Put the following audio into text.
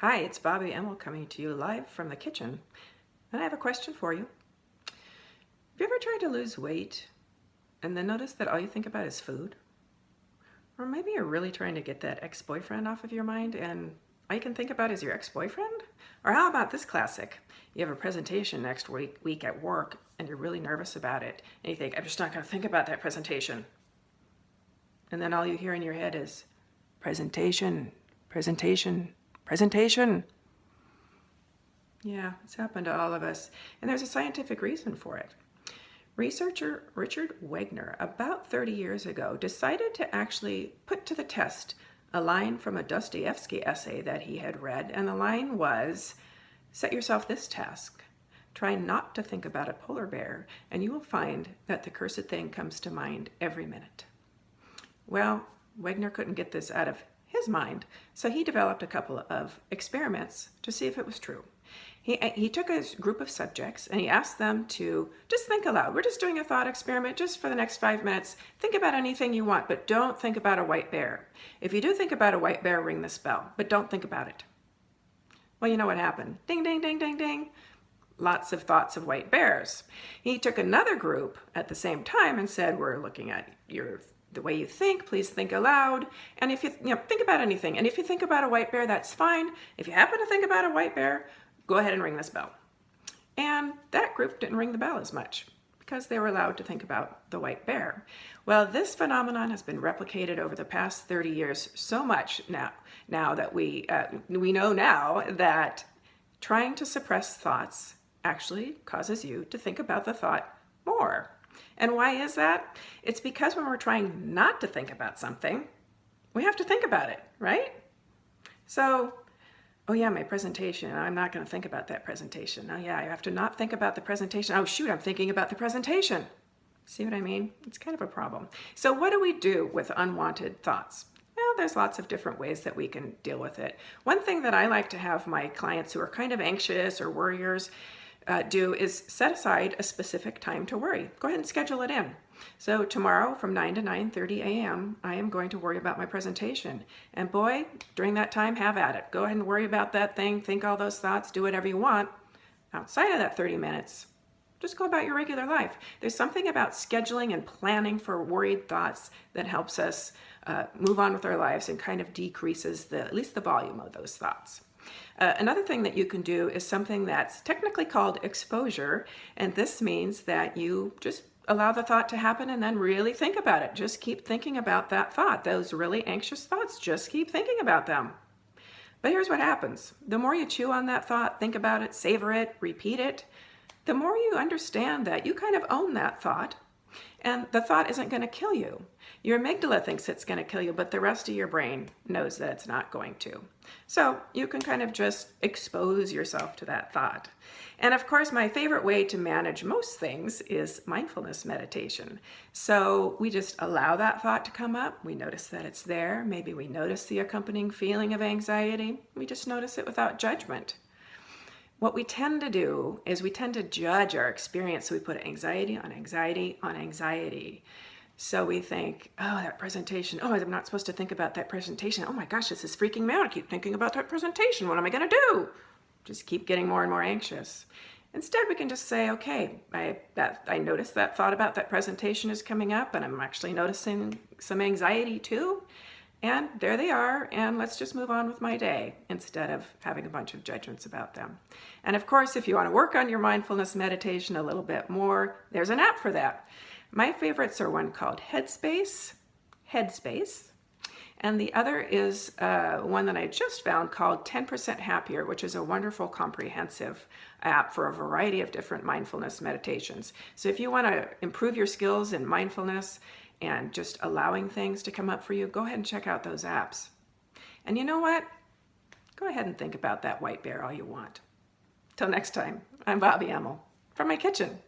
Hi, it's Bobbi Emel coming to you live from the kitchen, and I have a question for you. Have you ever tried to lose weight and then notice that all you think about is food? Or maybe you're really trying to get that ex-boyfriend off of your mind and all you can think about is your ex-boyfriend? Or how about this classic? You have a presentation next week at work and you're really nervous about it and you think, I'm just not going to think about that presentation. And then all you hear in your head is presentation, presentation, presentation. Yeah, it's happened to all of us, and there's a scientific reason for it. Researcher Richard Wagner, about 30 years ago, decided to actually put to the test a line from a Dostoevsky essay that he had read, and the line was, set yourself this task. Try not to think about a polar bear, and you will find that the cursed thing comes to mind every minute. Well, Wagner couldn't get this out of his mind, so he developed a couple of experiments to see if it was true. He took a group of subjects and he asked them to just think aloud. We're just doing a thought experiment just for the next 5 minutes. Think about anything you want, but don't think about a white bear. If you do think about a white bear, ring this bell, but don't think about it. Well, you know what happened? Ding, ding, ding, ding, ding. Lots of thoughts of white bears. He took another group at the same time and said, we're looking at the way you think, please think aloud. And if you think about anything, and if you think about a white bear, that's fine. If you happen to think about a white bear, go ahead and ring this bell. And that group didn't ring the bell as much because they were allowed to think about the white bear. Well, this phenomenon has been replicated over the past 30 years so much now that we know now that trying to suppress thoughts actually causes you to think about the thought more. And why is that? It's because when we're trying not to think about something, we have to think about it, right? So, oh yeah, my presentation, I'm not going to think about that presentation. Oh yeah, I have to not think about the presentation. Oh shoot, I'm thinking about the presentation. See what I mean? It's kind of a problem. So what do we do with unwanted thoughts? Well, there's lots of different ways that we can deal with it. One thing that I like to have my clients who are kind of anxious or worriers do is set aside a specific time to worry. Go ahead and schedule it in. So tomorrow from 9 to 9:30 a.m. I am going to worry about my presentation. And boy, during that time, have at it. Go ahead and worry about that thing, think all those thoughts, do whatever you want. Outside of that 30 minutes, just go about your regular life. There's something about scheduling and planning for worried thoughts that helps us move on with our lives and kind of decreases at least the volume of those thoughts. Another thing that you can do is something that's technically called exposure, and this means that you just allow the thought to happen and then really think about it. Just keep thinking about that thought. Those really anxious thoughts, just keep thinking about them. But here's what happens. The more you chew on that thought, think about it, savor it, repeat it, the more you understand that you kind of own that thought, and the thought isn't going to kill you. Your amygdala thinks it's going to kill you, but the rest of your brain knows that it's not going to. So you can kind of just expose yourself to that thought. And of course, my favorite way to manage most things is mindfulness meditation. So we just allow that thought to come up. We notice that it's there. Maybe we notice the accompanying feeling of anxiety. We just notice it without judgment. What we tend to do is we tend to judge our experience. So we put anxiety on anxiety on anxiety. So we think, oh, that presentation, oh, I'm not supposed to think about that presentation. Oh my gosh, this is freaking me out. I keep thinking about that presentation. What am I going to do? Just keep getting more and more anxious. Instead, we can just say, okay, I noticed that thought about that presentation is coming up, and I'm actually noticing some anxiety too. And there they are, and let's just move on with my day instead of having a bunch of judgments about them. And of course, if you want to work on your mindfulness meditation a little bit more, there's an app for that. My favorites are one called Headspace, and the other is one that I just found called 10% Happier, which is a wonderful comprehensive app for a variety of different mindfulness meditations. So if you want to improve your skills in mindfulness and just allowing things to come up for you, go ahead and check out those apps. And you know what? Go ahead and think about that white bear all you want. Till next time, I'm Bobbi Emel from my kitchen.